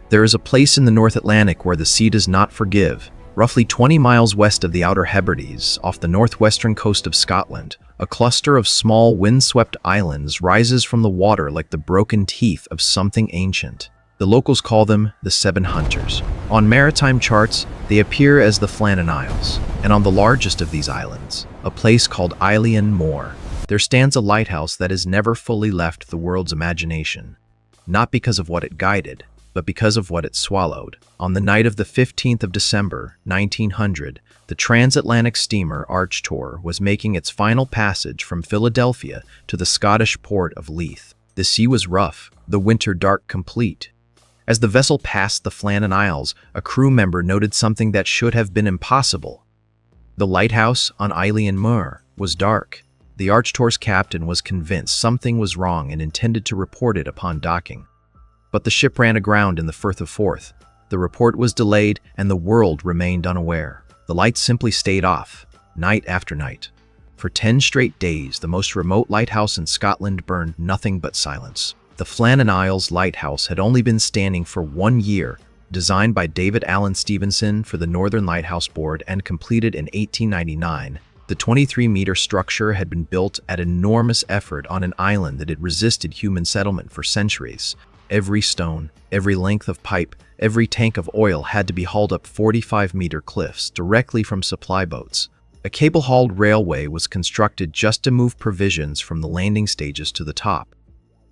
There is a place in the North Atlantic where the sea does not forgive. Roughly 20 miles west of the Outer Hebrides, off the northwestern coast of Scotland, a cluster of small, windswept islands rises from the water like the broken teeth of something ancient. The locals call them the Seven Hunters. On maritime charts, they appear as the Flannan Isles, and on the largest of these islands, a place called Eilean Mòr, there stands a lighthouse that has never fully left the world's imagination, not because of what it guided, but because of what it swallowed. On the night of the 15th of December, 1900, the transatlantic steamer Archtor was making its final passage from Philadelphia to the Scottish port of Leith. The sea was rough, the winter dark complete. As the vessel passed the Flannan Isles, a crew member noted something that should have been impossible. The lighthouse on Eilean Mòr was dark. The Archtor's captain was convinced something was wrong and intended to report it upon docking. But the ship ran aground in the Firth of Forth. The report was delayed, and the world remained unaware. The lights simply stayed off, night after night. For 10 straight days, the most remote lighthouse in Scotland burned nothing but silence. The Flannan Isles lighthouse had only been standing for 1 year, designed by David Allen Stevenson for the Northern Lighthouse Board and completed in 1899. The 23-meter structure had been built at enormous effort on an island that had resisted human settlement for centuries. Every stone, every length of pipe, every tank of oil had to be hauled up 45-meter cliffs directly from supply boats. A cable-hauled railway was constructed just to move provisions from the landing stages to the top.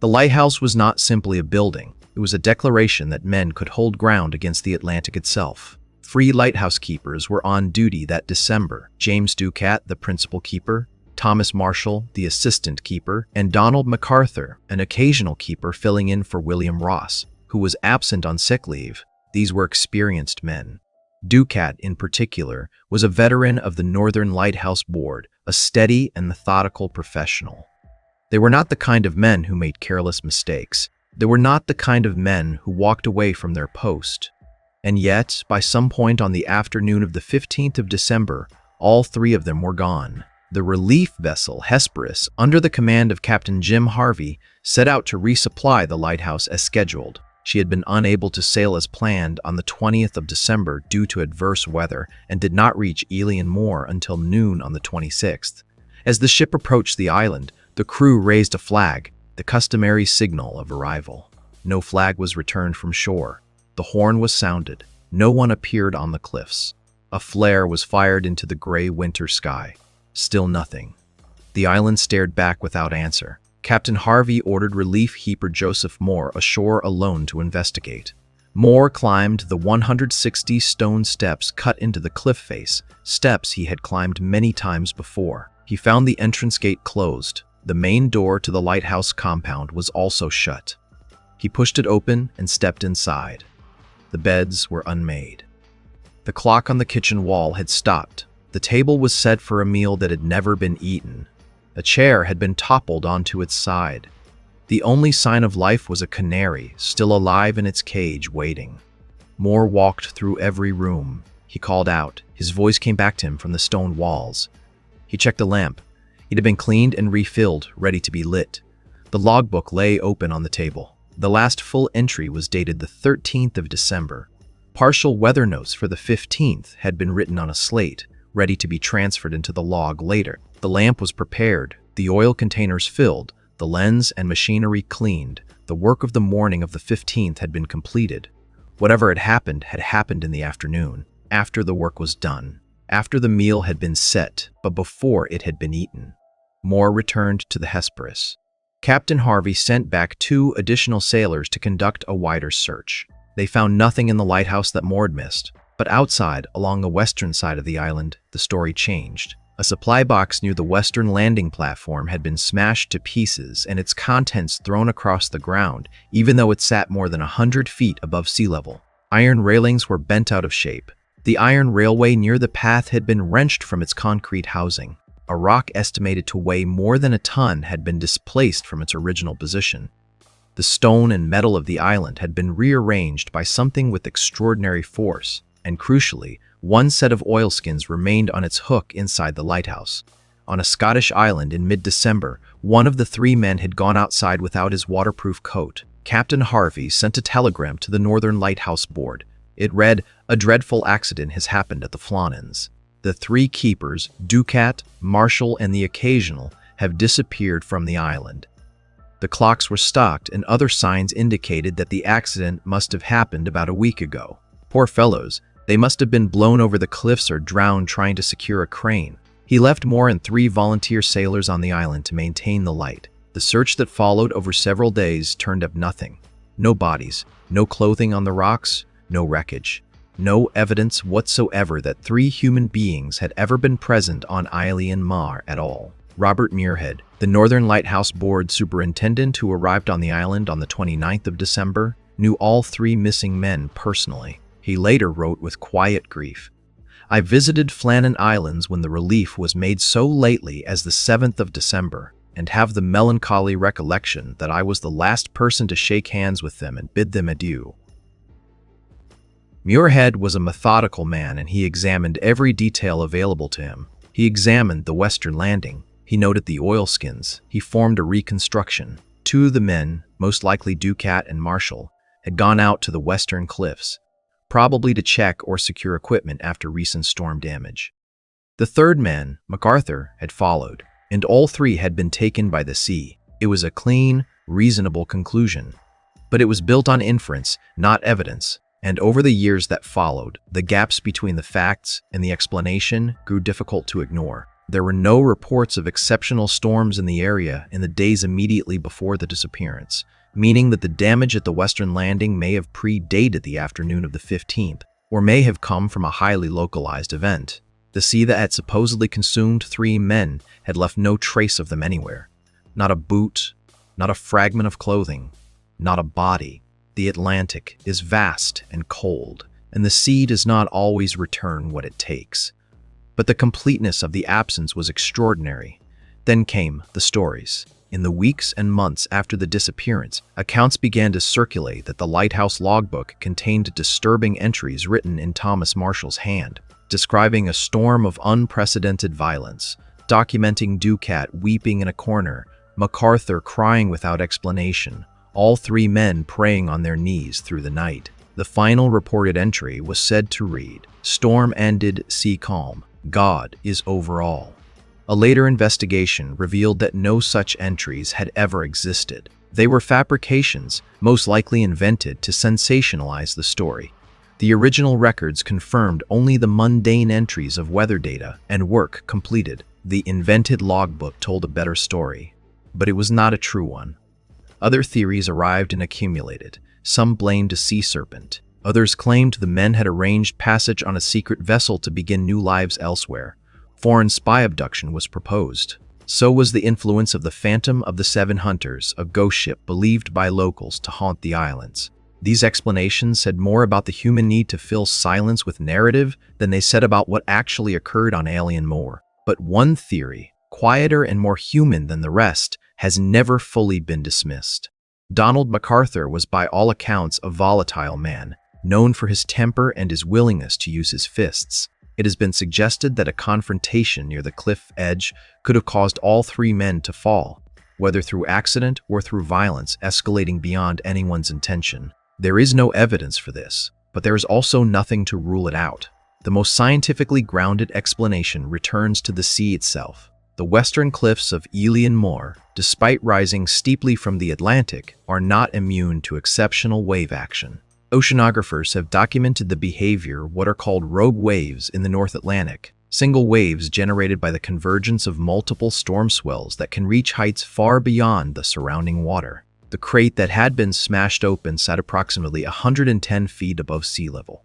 The lighthouse was not simply a building, it was a declaration that men could hold ground against the Atlantic itself. 3 lighthouse keepers were on duty that December: James Ducat, the principal keeper, Thomas Marshall, the assistant keeper, and Donald McArthur, an occasional keeper filling in for William Ross, who was absent on sick leave. These were experienced men. Ducat, in particular, was a veteran of the Northern Lighthouse Board, a steady and methodical professional. They were not the kind of men who made careless mistakes. They were not the kind of men who walked away from their post. And yet, by some point on the afternoon of the 15th of December, all 3 of them were gone. The relief vessel Hesperus, under the command of Captain Jim Harvey, set out to resupply the lighthouse as scheduled. She had been unable to sail as planned on the 20th of December due to adverse weather and did not reach Eilean Mòr until noon on the 26th. As the ship approached the island, the crew raised a flag, the customary signal of arrival. No flag was returned from shore. The horn was sounded. No one appeared on the cliffs. A flare was fired into the gray winter sky. Still nothing. The island stared back without answer. Captain Harvey ordered relief heaper Joseph Mòr ashore alone to investigate. Mòr climbed the 160 stone steps cut into the cliff face, steps he had climbed many times before. He found the entrance gate closed. The main door to the lighthouse compound was also shut. He pushed it open and stepped inside. The beds were unmade. The clock on the kitchen wall had stopped. The table was set for a meal that had never been eaten. A chair had been toppled onto its side. The only sign of life was a canary, still alive in its cage, waiting. Mòr walked through every room. He called out. His voice came back to him from the stone walls. He checked the lamp. It had been cleaned and refilled, ready to be lit. The logbook lay open on the table. The last full entry was dated the 13th of December. Partial weather notes for the 15th had been written on a slate, ready to be transferred into the log later. The lamp was prepared, the oil containers filled, the lens and machinery cleaned. The work of the morning of the 15th had been completed. Whatever had happened in the afternoon, after the work was done, after the meal had been set, but before it had been eaten. Mòr returned to the Hesperus. Captain Harvey sent back 2 additional sailors to conduct a wider search. They found nothing in the lighthouse that Mòr had missed, but outside, along the western side of the island, the story changed. A supply box near the western landing platform had been smashed to pieces and its contents thrown across the ground, even though it sat more than 100 feet above sea level. Iron railings were bent out of shape. The iron railway near the path had been wrenched from its concrete housing. A rock estimated to weigh more than a ton had been displaced from its original position. The stone and metal of the island had been rearranged by something with extraordinary force, and crucially, 1 set of oilskins remained on its hook inside the lighthouse. On a Scottish island in mid-December, one of the 3 men had gone outside without his waterproof coat. Captain Harvey sent a telegram to the Northern Lighthouse board. It read, "A dreadful accident has happened at the Flannans. The 3 keepers, Ducat, Marshall, and the Occasional, have disappeared from the island. The clocks were stocked, and other signs indicated that the accident must have happened about a week ago. Poor fellows, they must have been blown over the cliffs or drowned trying to secure a crane." He left Mòr and 3 volunteer sailors on the island to maintain the light. The search that followed over several days turned up nothing. No bodies, no clothing on the rocks, no wreckage. No evidence whatsoever that 3 human beings had ever been present on Eilean Mòr at all. Robert Muirhead, the Northern Lighthouse Board superintendent who arrived on the island on the 29th of December, knew all 3 missing men personally. He later wrote with quiet grief, "I visited Flannan Isles when the relief was made so lately as the 7th of December, and have the melancholy recollection that I was the last person to shake hands with them and bid them adieu." Muirhead was a methodical man, and he examined every detail available to him. He examined the western landing. He noted the oilskins. He formed a reconstruction. 2 of the men, most likely Ducat and Marshall, had gone out to the western cliffs, probably to check or secure equipment after recent storm damage. The 3rd man, McArthur, had followed, and all 3 had been taken by the sea. It was a clean, reasonable conclusion. But it was built on inference, not evidence, and over the years that followed, the gaps between the facts and the explanation grew difficult to ignore. There were no reports of exceptional storms in the area in the days immediately before the disappearance, meaning that the damage at the western landing may have predated the afternoon of the 15th, or may have come from a highly localized event. The sea that had supposedly consumed 3 men had left no trace of them anywhere. Not a boot, not a fragment of clothing, not a body. The Atlantic is vast and cold, and the sea does not always return what it takes. But the completeness of the absence was extraordinary. Then came the stories. In the weeks and months after the disappearance, accounts began to circulate that the lighthouse logbook contained disturbing entries written in Thomas Marshall's hand, describing a storm of unprecedented violence, documenting Ducat weeping in a corner, McArthur crying without explanation, all 3 men praying on their knees through the night. The final reported entry was said to read, "Storm ended, sea calm. God is over all." A later investigation revealed that no such entries had ever existed. They were fabrications, most likely invented to sensationalize the story. The original records confirmed only the mundane entries of weather data and work completed. The invented logbook told a better story, but it was not a true one. Other theories arrived and accumulated. Some blamed a sea serpent. Others claimed the men had arranged passage on a secret vessel to begin new lives elsewhere. Foreign spy abduction was proposed. So was the influence of the Phantom of the 7 Hunters, a ghost ship believed by locals to haunt the islands. These explanations said more about the human need to fill silence with narrative than they said about what actually occurred on Eilean Mòr. But one theory, quieter and more human than the rest, has never fully been dismissed. Donald McArthur was by all accounts a volatile man, known for his temper and his willingness to use his fists. It has been suggested that a confrontation near the cliff edge could have caused all 3 men to fall, whether through accident or through violence escalating beyond anyone's intention. There is no evidence for this, but there is also nothing to rule it out. The most scientifically grounded explanation returns to the sea itself. The western cliffs of Eilean Mòr, despite rising steeply from the Atlantic, are not immune to exceptional wave action. Oceanographers have documented the behavior of what are called rogue waves in the North Atlantic, single waves generated by the convergence of multiple storm swells that can reach heights far beyond the surrounding water. The crate that had been smashed open sat approximately 110 feet above sea level,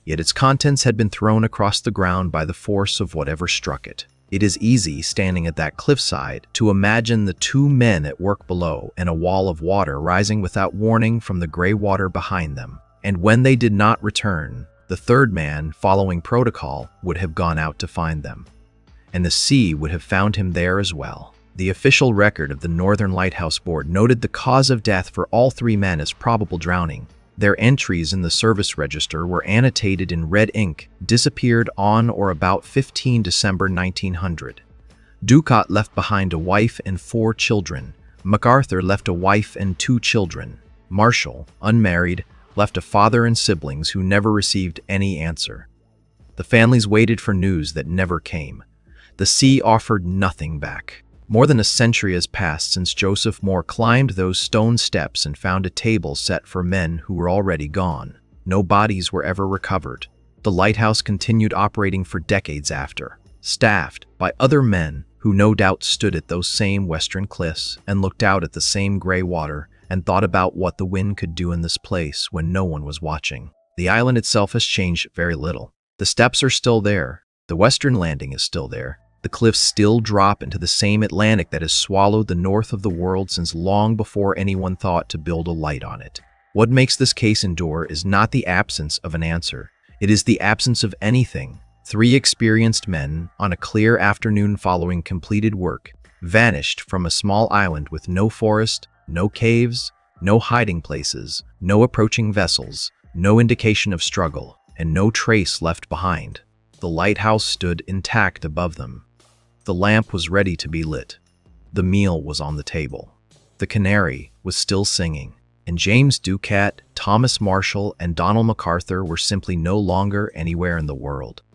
yet its contents had been thrown across the ground by the force of whatever struck it. It is easy, standing at that cliffside, to imagine the 2 men at work below and a wall of water rising without warning from the gray water behind them. And when they did not return, the 3rd man, following protocol, would have gone out to find them. And the sea would have found him there as well. The official record of the Northern Lighthouse Board noted the cause of death for all 3 men as probable drowning. Their entries in the service register were annotated in red ink, disappeared on or about 15 December 1900. Ducat left behind a wife and 4 children. McArthur left a wife and 2 children. Marshall, unmarried, left a father and siblings who never received any answer. The families waited for news that never came. The sea offered nothing back. More than a century has passed since Joseph Moore climbed those stone steps and found a table set for men who were already gone. No bodies were ever recovered. The lighthouse continued operating for decades after, staffed by other men who no doubt stood at those same western cliffs and looked out at the same gray water and thought about what the wind could do in this place when no one was watching. The island itself has changed very little. The steps are still there. The western landing is still there. The cliffs still drop into the same Atlantic that has swallowed the north of the world since long before anyone thought to build a light on it. What makes this case endure is not the absence of an answer. It is the absence of anything. 3 experienced men, on a clear afternoon following completed work, vanished from a small island with no forest, no caves, no hiding places, no approaching vessels, no indication of struggle, and no trace left behind. The lighthouse stood intact above them. The lamp was ready to be lit. The meal was on the table. The canary was still singing, and James Ducat, Thomas Marshall, and Donald McArthur were simply no longer anywhere in the world.